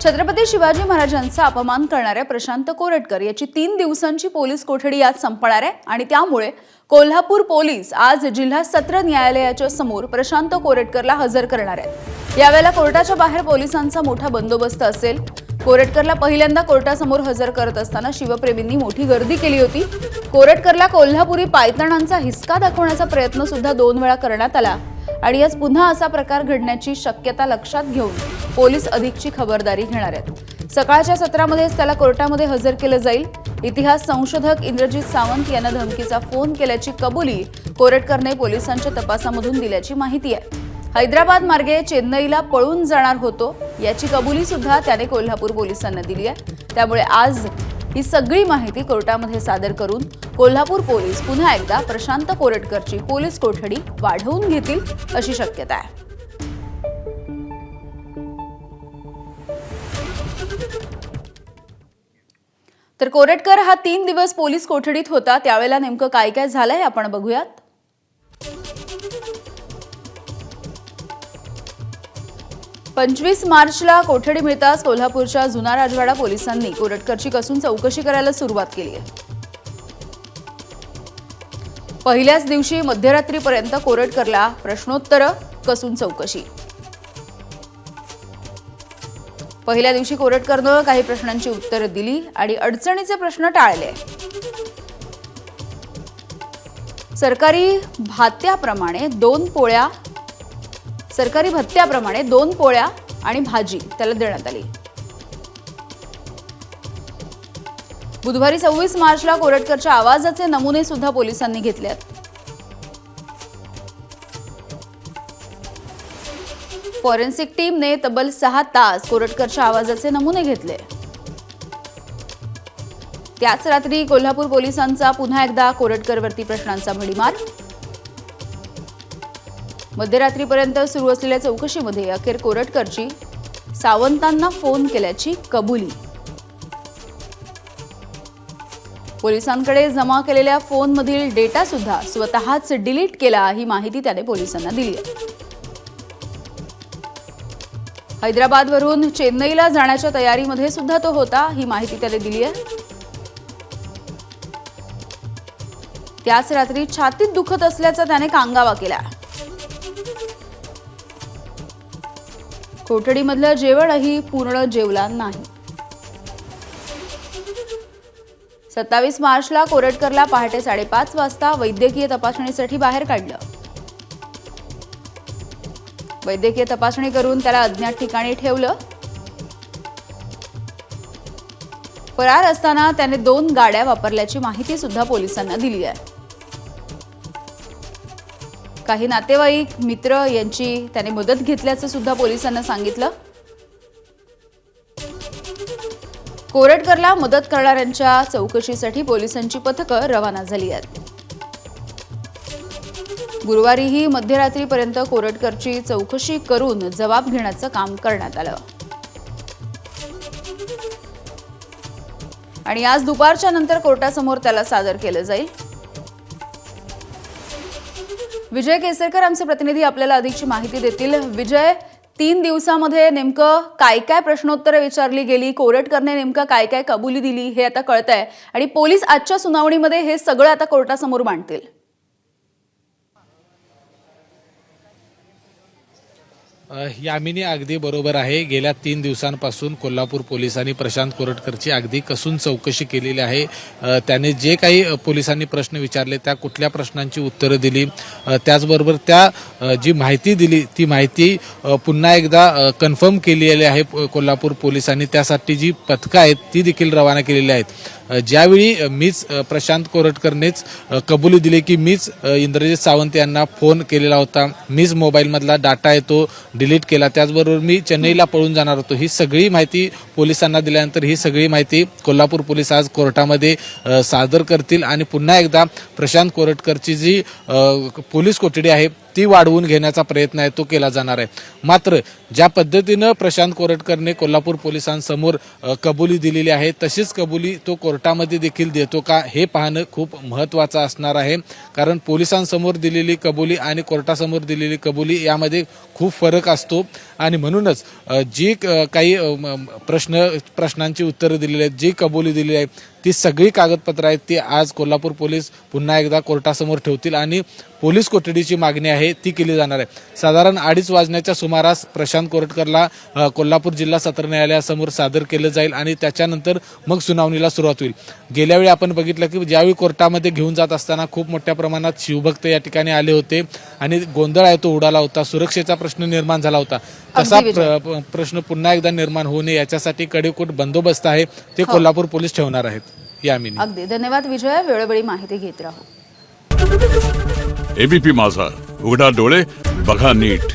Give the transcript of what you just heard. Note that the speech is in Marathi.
छत्रपती शिवाजी महाराजांचा अपमान करणाऱ्या प्रशांत कोरटकर याची 3 दिवसांची पोलीस कोठडी आज संपणार आहे आणि त्यामुळे कोल्हापूर पोलीस आज जिल्हा सत्र न्यायालयाच्या समोर प्रशांत कोरटकरला हजर करणार आहेत। यावेळेला कोर्टाच्या बाहेर पोलिसांचा मोठा बंदोबस्त असेल। कोरटकरला पहिल्यांदा कोर्टासमोर हजर करत असताना शिवप्रेमींनी मोठी गर्दी केली होती। कोरटकरला कोल्हापुरी पायतणांचा हिसका दाखवण्याचा प्रयत्न सुद्धा 2 वेळा करण्यात आला आणि आज पुन्हा असा प्रकार घडण्याची शक्यता लक्षात घेऊन पोलीस अधिकची खबरदारी घेणार आहेत। सकाळच्या सत्रामध्येच त्याला कोर्टामध्ये हजर केलं जाईल। इतिहास संशोधक इंद्रजित सावंत यांना धमकीचा फोन केल्याची कबुली कोरटकरने पोलिसांच्या तपासामधून दिल्याची माहिती आहे। हैदराबाद मार्गे चेन्नईला पळून जाणार होतो याची कबुली सुद्धा त्याने कोल्हापूर पोलिसांना दिली आहे। त्यामुळे आज ही सगळी माहिती कोर्टामध्ये सादर करून कोल्हापूर पोलीस पुन्हा एकदा प्रशांत कोरटकरची पोलीस कोठडी वाढवून घेतील अशी शक्यता आहे। तर कोरटकर हा 3 दिवस पोलीस कोठडीत होता, त्यावेळेला नेमकं काय काय झालंय आपण बघूयात। 25 मार्चला कोठडी मिळताच कोल्हापूरच्या जुना राजवाडा पोलिसांनी कोरटकरची कसून चौकशी करायला सुरुवात केली आहे। पहिल्याच दिवशी मध्यरात्रीपर्यंत कोरटकरला प्रश्नोत्तर कसून चौकशी। पहिल्या दिवशी कोरटकरनं काही प्रश्नांची उत्तरं दिली आणि अडचणीचे प्रश्न टाळले। सरकारी भत्त्याप्रमाणे 2 पोळ्या आणि भाजी त्याला देण्यात आली। बुधवारी 26 मार्चला कोरटकरच्या आवाजाचे नमुने सुद्धा पोलिसांनी घेतलेत। फॉरेन्सिक टीमने तब्बल 6 तास कोरटकरच्या आवाजाचे नमुने घेतले। त्याच रात्री कोल्हापूर पोलिसांचा पुन्हा एकदा कोरटकरवरती प्रश्नांचा भडीमार। मध्यरात्रीपर्यंत सुरू असलेल्या चौकशीमध्ये अखेर कोरटकरची सावंतांना फोन केल्याची कबुली। पोलिसांकडे जमा केलेल्या फोनमधील डेटा सुद्धा स्वतःच डिलीट केला ही माहिती त्याने पोलिसांना दिली आहे। हैदराबादवरून चेन्नईला जाण्याच्या तयारीमध्ये सुद्धा तो होता ही माहिती त्याने दिली आहे। त्याच रात्री छातीत दुखत असल्याचा त्याने कांगावा केला। कोठडीमधलं जेवणही पूर्ण जेवला नाही। 27 मार्चला कोरटकरला पहाटे 5:30 वाजता वैद्यकीय तपासणीसाठी बाहेर काढलं। वैद्यकीय तपासणी करून त्याला अज्ञात ठिकाणी ठेवलं। फरार असताना त्याने 2 गाड्या वापरल्याची माहिती सुद्धा पोलिसांना दिली आहे। काही नातेवाईक मित्र यांची त्याने मदत घेतल्याचं सुद्धा पोलिसांना सांगितलं। कोरटकरला मदत करणाऱ्यांच्या चौकशीसाठी पोलिसांची पथकं रवाना झाली आहेत। गुरुवारीही मध्यरात्रीपर्यंत कोरटकरची चौकशी करून जबाब घेण्याचं काम करण्यात आलं आणि आज दुपारच्या नंतर कोर्टासमोर त्याला सादर केलं जाईल। विजय केसरकर आमचे प्रतिनिधी आपल्याला अधिकची माहिती देतील। विजय, 3 दिवसामध्ये नेमकं काय काय प्रश्नोत्तरे विचारली गेली, कोरटकरने नेमकं काय काय कबुली दिली हे आता कळतंय आणि पोलीस आजच्या सुनावणीमध्ये हे सगळं आता कोर्टासमोर मांडतील। यामिनी अगदी बरोबर आहे। गेल्या 3 दिवसांपासून कोल्हापूर पोलिसांनी प्रशांत कोरटकरची अगदी कसून चौकशी केलेली आहे। त्याने जे काही पोलिसांनी प्रश्न विचारले त्या कुठल्या प्रश्नांची उत्तरं दिली, त्याचबरोबर त्या जी माहिती दिली ती माहिती पुन्हा एकदा कन्फर्म केलेली आहे कोल्हापूर पोलिसांनी। त्यासाठी जी पथकं आहेत ती देखील रवाना केलेली आहेत। ज्यावेळी मीच प्रशांत कोरटकरनेच कबुली दिली की मीच इंद्रजित सावंत यांना फोन केलेला होता, मीच मोबाईलमधला डाटा आहे तो डिलीट केला, त्याचबरोबर मी चेन्नईला पळून जाणार होतो, ही सगळी माहिती पोलिसांना दिल्यानंतर ही सगळी माहिती कोल्हापूर पोलीस आज कोर्टामध्ये सादर करतील आणि पुन्हा एकदा प्रशांत कोरटकरची जी पोलीस कोठडी आहे ती वाढवून घेण्याचा प्रयत्न आहे तो केला जाणार आहे। मात्र ज्या पद्धतीनं प्रशांत कोरटकरने कोल्हापूर पोलिसांसमोर कबुली दिलेली आहे तशीच कबुली तो कोर्टामध्ये देखील देतो का हे पाहणं खूप महत्त्वाचं असणार आहे। कारण पोलिसांसमोर दिलेली कबुली आणि कोर्टासमोर दिलेली कबुली यामध्ये खूप फरक असतो आणि म्हणूनच जी काही प्रश्नांची उत्तरं दिलेली आहेत, जी कबुली दिली आहे, ती सगळी कागदपत्रं आहेत ती आज कोल्हापूर पोलीस पुन्हा एकदा कोर्टासमोर ठेवतील आणि पोलीस कोठडीची मागणी आहे ती केली जाणार आहे। साधारण 2:30 वाजण्याच्या सुमारास प्रशांत कोरटकरला कोल्हापूर जिल्हा सत्र न्यायालयासमोर सादर केलं जाईल आणि त्याच्यानंतर मग सुनावणीला सुरुवात होईल। गेल्या वेळी आपण बघितलं की ज्यावेळी कोर्टामध्ये घेऊन जात असताना खूप मोठ्या प्रमाणात शिवभक्त या ठिकाणी आले होते आणि गोंधळ आहे तो उडाला होता, सुरक्षेचा प्रश्न निर्माण झाला होता। तसा प्रश्न पुन्हा एकदा निर्माण होऊ नये याच्यासाठी कडेकोट बंदोबस्त आहे ते कोल्हापूर पोलीस ठेवणार आहेत। यामिनी, अगदी धन्यवाद विजय, वेळोवेळी माहिती घेत राहू। एबीपी माझा, उघडा डोळे बघा नीट।